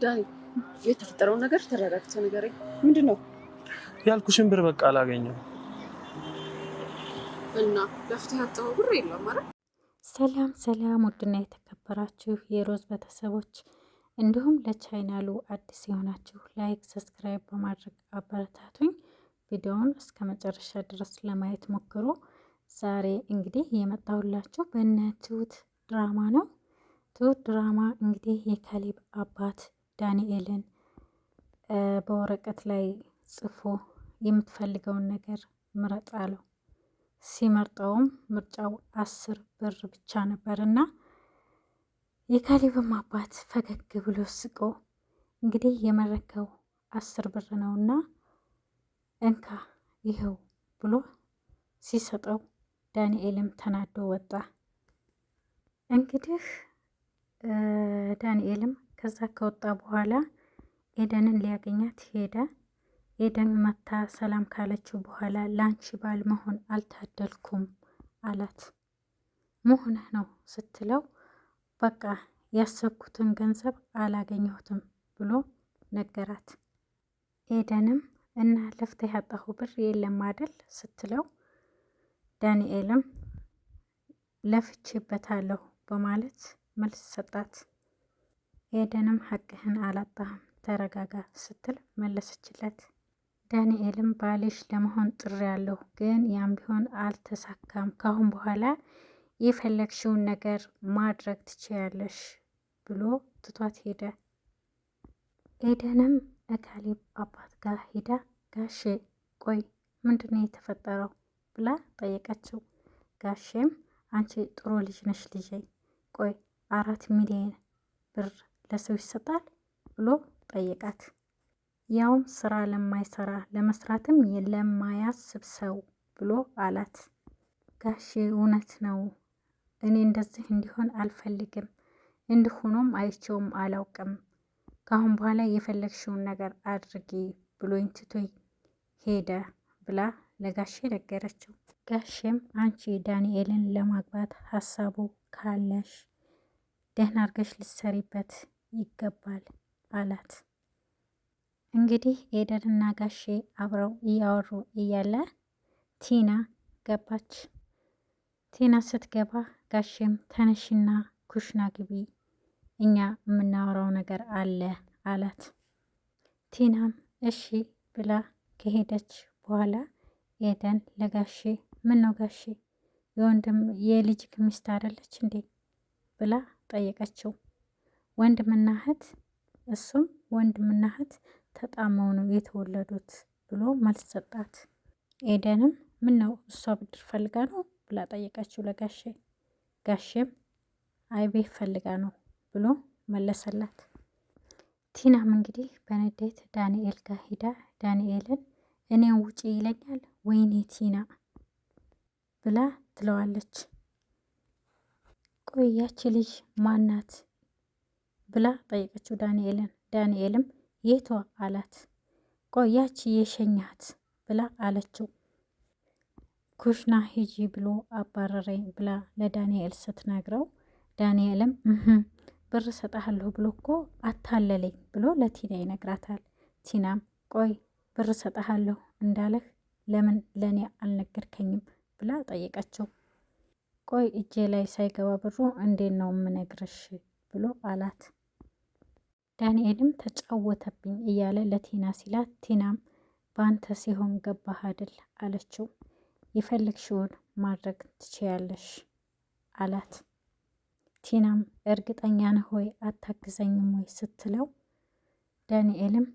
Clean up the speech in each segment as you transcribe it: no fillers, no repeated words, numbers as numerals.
ዳይ የተፈጠረውን ነገር ተረጋግተህ ንገረኝ። ምንድን ነው ያልኩሽን ብር በቃ አላገኘው እና ለፍትህ ያጣኸው ብር የለም ማለት። ሰላም ሰላም፣ ውድና የተከበራችሁ የሮዝ ቤተሰቦች እንዲሁም ለቻናሉ አዲስ የሆናችሁ ላይክ፣ ሰብስክራይብ በማድረግ አበረታቱኝ። ቪዲዮውን እስከ መጨረሻ ድረስ ለማየት ሞክሩ። ዛሬ እንግዲህ የመጣሁላችሁ በእነ ትሁት ድራማ ነው። ትሁት ድራማ እንግዲህ የካሌብ አባት ዳንኤልን በወረቀት ላይ ጽፎ የምትፈልገውን ነገር ምረጥ አለው። ሲመርጠውም ምርጫው 10 ብር ብቻ ነበርና የካሌብም አባት ፈገግ ብሎ ስቆ እንግዲህ የመረከው 10 ብር ነውና እንካ ይኸው ብሎ ሲሰጠው ዳንኤልም ተናዶ ወጣ። እንግዲህ ዳንኤልም ከዛ ከወጣ በኋላ ኤደንን ሊያገኛት ሄደ። ኤደን መታ ሰላም ካለችው በኋላ ላንቺ ባል መሆን አልታደልኩም አላት። መሆንህ ነው ስትለው በቃ ያሰብኩትን ገንዘብ አላገኘሁትም ብሎ ነገራት። ኤደንም እና ለፍተህ ያጣሁ ብር የለም አይደል ስትለው ዳንኤልም ለፍቼበታለሁ በማለት መልስ ሰጣት። ኤደንም ሐቅህን አላጣህም ተረጋጋ ስትል መለሰችለት። ዳንኤልም ባልሽ ለመሆን ጥሪ ያለሁ ግን ያም ቢሆን አልተሳካም። ካሁን በኋላ የፈለግሽውን ነገር ማድረግ ትችያለሽ ብሎ ትቷት ሄደ። ኤደንም ካሌብ አባት ጋር ሄዳ ጋሼ ቆይ ምንድነው የተፈጠረው ብላ ጠየቀችው። ጋሼም አንቺ ጥሩ ልጅ ነሽ ልጄ፣ ቆይ 4 ሚሊዮን ብር ለሰው ይሰጣል ብሎ ጠየቃት። ያውም ስራ ለማይሰራ ለመስራትም ለማያስብ ሰው ብሎ አላት። ጋሼ እውነት ነው፣ እኔ እንደዚህ እንዲሆን አልፈልግም፣ እንዲሆኖም አይቼውም አላውቅም። ካሁን በኋላ የፈለግሽውን ነገር አድርጊ ብሎኝ ትቶኝ ሄደ ብላ ለጋሼ ነገረችው። ጋሼም አንቺ ዳንኤልን ለማግባት ሀሳቡ ካለሽ ደህና አርገሽ ልትሰሪበት ይገባል አላት። እንግዲህ ኤደንና ጋሼ አብረው እያወሩ እያለ ቲና ገባች። ቲና ስትገባ ጋሼም ተነሽና ኩሽና ግቢ እኛ የምናወራው ነገር አለ አላት። ቲናም እሺ ብላ ከሄደች በኋላ ኤደን ለጋሼ ምን ነው ጋሼ የወንድም የልጅ ሚስት አይደለች እንዴ ብላ ጠየቀችው። ወንድምና እህት፣ እሱም ወንድምና እህት ተጣመው ነው የተወለዱት ብሎ መልስ ሰጣት። ኤደንም ምን ነው እሷ ብድር ፈልጋ ነው ብላ ጠየቀችው ለጋሼ። ጋሼም አይ ቤት ፈልጋ ነው ብሎ መለሰላት። ቲናም እንግዲህ በንዴት ዳንኤል ጋር ሂዳ ዳንኤልን እኔን ውጪ ይለኛል ወይኔ ቲና ብላ ትለዋለች። ቆይ ያቺ ልጅ ማናት ብላ ጠየቀችው ዳንኤልን። ዳንኤልም የቷ አላት። ቆይ ያቺ የሸኛት ብላ አለችው። ኩሽና ሂጂ ብሎ አባረረኝ ብላ ለዳንኤል ስትነግረው ዳንኤልም ብር ሰጣለሁ ብሎ እኮ አታለለኝ ብሎ ለቲና ይነግራታል። ቲናም ቆይ ብር ሰጣለሁ እንዳለህ ለምን ለኔ አልነገርከኝም ብላ ጠየቀችው። ቆይ እጄ ላይ ሳይገባ ብሩ እንዴት ነው የምነግርሽ ብሎ አላት። ዳንኤልም ተጫወተብኝ እያለ ለቲና ሲላት ቲናም በአንተ ሲሆን ገባህ አይደል አለችው። የፈለግሽውን ማድረግ ትችያለሽ አላት። ቲናም እርግጠኛ ነህ ወይ አታግዘኝም ወይ ስትለው ዳንኤልም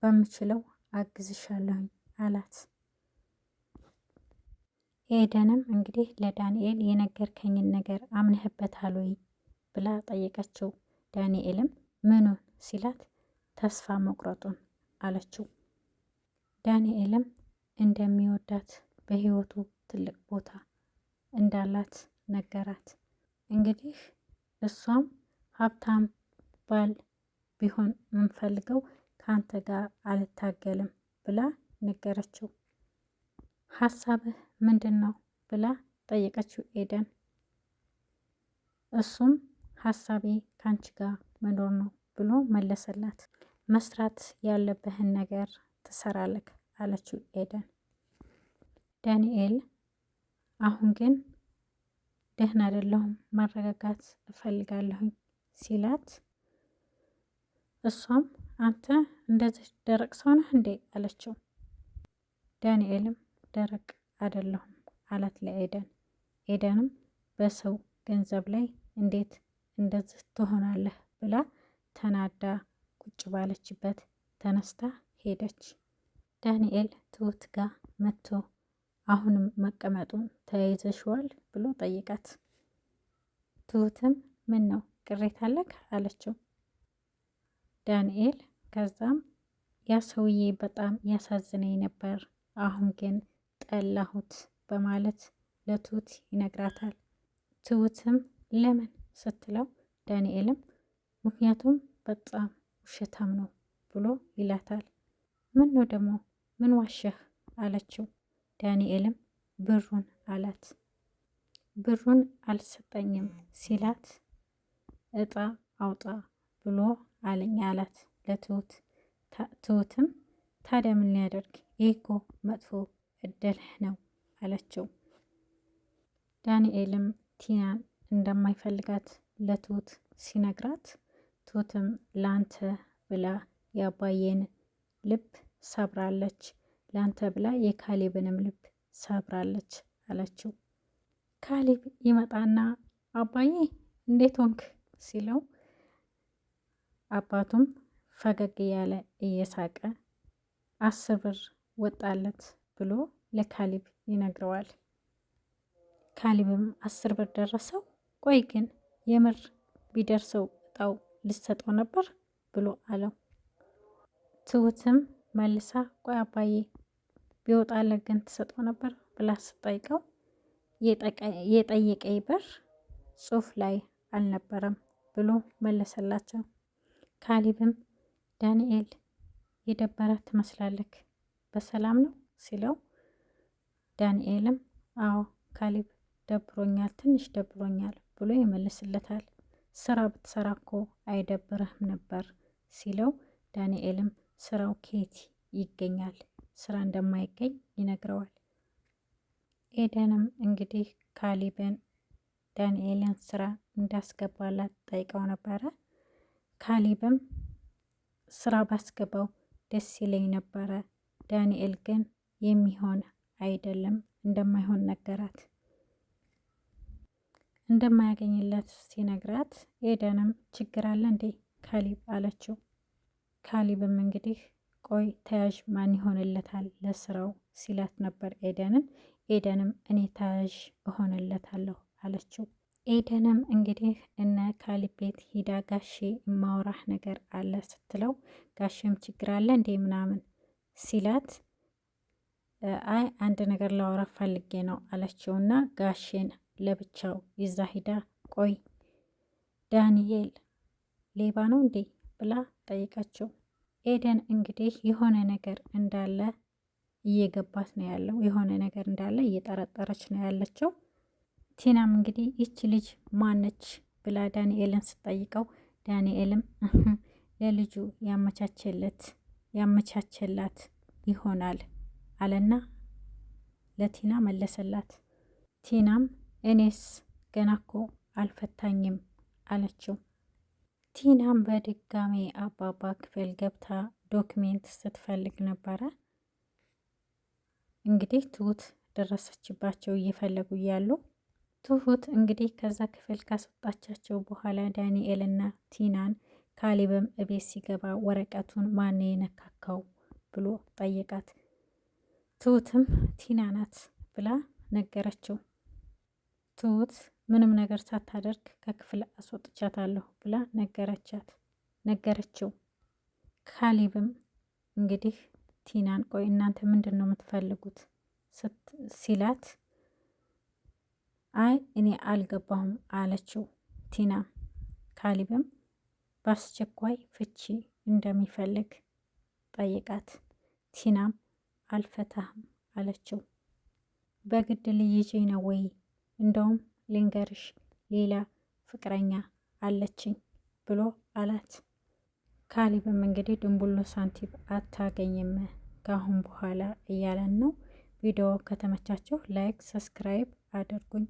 በምችለው አግዝሻለሁኝ አላት። ኤደንም እንግዲህ ለዳንኤል የነገርከኝን ነገር አምነህበታል ወይ ብላ ጠየቀችው። ዳንኤልም ምኑን ሲላት ተስፋ መቁረጡን አለችው። ዳንኤልም እንደሚወዳት በህይወቱ ትልቅ ቦታ እንዳላት ነገራት። እንግዲህ እሷም ሀብታም ባል ቢሆን የምንፈልገው ከአንተ ጋር አልታገልም ብላ ነገረችው። ሀሳብህ ምንድን ነው ብላ ጠየቀችው ኤደን። እሱም ሀሳቤ ከአንቺ ጋር መኖር ነው ብሎ መለሰላት። መስራት ያለብህን ነገር ትሰራለህ አለችው ኤደን። ዳንኤል አሁን ግን ደህና አይደለሁም ማረጋጋት እፈልጋለሁኝ ሲላት፣ እሷም አንተ እንደዚህ ደረቅ ሰው ነህ እንዴ አለችው። ዳንኤልም ደረቅ አይደለሁም አላት ለኤደን። ኤደንም በሰው ገንዘብ ላይ እንዴት እንደዚህ ትሆናለህ ብላ ተናዳ ቁጭ ባለችበት ተነስታ ሄደች። ዳንኤል ትሁት ጋር መጥቶ አሁንም መቀመጡን ተያይዘሽዋል ብሎ ጠይቃት። ትሁትም ምን ነው ቅሬታ አለክ አለችው። ዳንኤል ከዛም ያ ሰውዬ በጣም ያሳዝነኝ ነበር፣ አሁን ግን ጠላሁት በማለት ለትሁት ይነግራታል። ትሁትም ለምን ስትለው ዳንኤልም ምክንያቱም በጣም ውሸታም ነው ብሎ ይላታል። ምን ነው ደግሞ ምን ዋሸህ አለችው። ዳንኤልም ብሩን አላት። ብሩን አልሰጠኝም ሲላት እጣ አውጣ ብሎ አለኝ አላት ለትሁት። ትሁትም ታዲያ ምን ሊያደርግ ይህ እኮ መጥፎ እድልህ ነው አለችው። ዳንኤልም ቲናን እንደማይፈልጋት ለትሁት ሲነግራት፣ ትሁትም ላንተ ብላ የአባዬን ልብ ሰብራለች፣ ላንተ ብላ የካሌብንም ልብ ሰብራለች አለችው። ካሌብ ይመጣና አባዬ እንዴት ሆንክ ሲለው፣ አባቱም ፈገግ እያለ እየሳቀ 10 ብር ወጣለት ብሎ ለካሌብ ይነግረዋል። ካሌብም 10 ብር ደረሰው? ቆይ ግን የምር ቢደርሰው እጣው ልሰጠው ነበር ብሎ አለው። ትሁትም መልሳ ቆይ አባዬ ቢወጣለት ግን ትሰጠው ነበር ብላ ስጠይቀው የጠየቀኝ ብር ጽሑፍ ላይ አልነበረም ብሎ መለሰላቸው። ካሌብም ዳንኤል የደበረ ትመስላለክ በሰላም ነው ሲለው፣ ዳንኤልም አዎ ካሌብ ደብሮኛል፣ ትንሽ ደብሮኛል ብሎ ይመልስለታል። ስራ ብትሰራ እኮ አይደብርህም ነበር ሲለው፣ ዳንኤልም ስራው ከየት ይገኛል ስራ እንደማይገኝ ይነግረዋል። ኤደንም እንግዲህ ካሌብን ዳንኤልን ስራ እንዳስገባላት ጠይቀው ነበረ። ካሌብም ስራ ባስገባው ደስ ይለኝ ነበረ፣ ዳንኤል ግን የሚሆን አይደለም እንደማይሆን ነገራት። እንደማያገኝለት ሲነግራት ኤደንም ችግር አለ እንዴ ካሌብ አለችው። ካሌብም እንግዲህ ቆይ ተያዥ ማን ይሆንለታል ለስራው ሲላት ነበር ኤደንን። ኤደንም እኔ ተያዥ እሆንለታለሁ አለችው። ኤደንም እንግዲህ እነ ካሌብ ቤት ሂዳ ጋሼ የማወራህ ነገር አለ ስትለው፣ ጋሼም ችግር አለ እንዴ ምናምን ሲላት፣ አይ አንድ ነገር ላወራ ፈልጌ ነው አለችውና ጋሼን ለብቻው ይዛ ሂዳ ቆይ ዳንኤል ሌባ ነው እንዴ ብላ ጠይቀችው። ኤደን እንግዲህ የሆነ ነገር እንዳለ እየገባት ነው ያለው፣ የሆነ ነገር እንዳለ እየጠረጠረች ነው ያለችው። ቲናም እንግዲህ ይቺ ልጅ ማነች ብላ ዳንኤልን ስጠይቀው፣ ዳንኤልም ለልጁ ያመቻቸላት ይሆናል አለና ለቲና መለሰላት። ቲናም እኔስ ገና እኮ አልፈታኝም አለችው። ቲናም በድጋሜ አባባ ክፍል ገብታ ዶክሜንት ስትፈልግ ነበረ። እንግዲህ ትሁት ደረሰችባቸው እየፈለጉ እያሉ፣ ትሁት እንግዲህ ከዛ ክፍል ካስወጣቻቸው በኋላ ዳንኤልና ቲናን ካሌብም እቤት ሲገባ ወረቀቱን ማን የነካካው ብሎ ጠየቃት። ትሁትም ቲና ናት ብላ ነገረችው። ትሁት ምንም ነገር ሳታደርግ ከክፍል አስወጥቻታለሁ ብላ ነገረችው። ካሌብም እንግዲህ ቲናን ቆይ እናንተ ምንድን ነው የምትፈልጉት ሲላት፣ አይ እኔ አልገባሁም አለችው ቲና። ካሌብም በአስቸኳይ ፍቺ እንደሚፈልግ ጠይቃት። ቲናም አልፈታህም አለችው። በግድ ልይዤ ነው ወይ? እንደውም ልንገርሽ ሌላ ፍቅረኛ አለችኝ ብሎ አላት። ካሊብም እንግዲህ ድንቡሎ ሳንቲም አታገኝም ከአሁን በኋላ እያለን ነው። ቪዲዮ ከተመቻችሁ ላይክ፣ ሰብስክራይብ አድርጉኝ።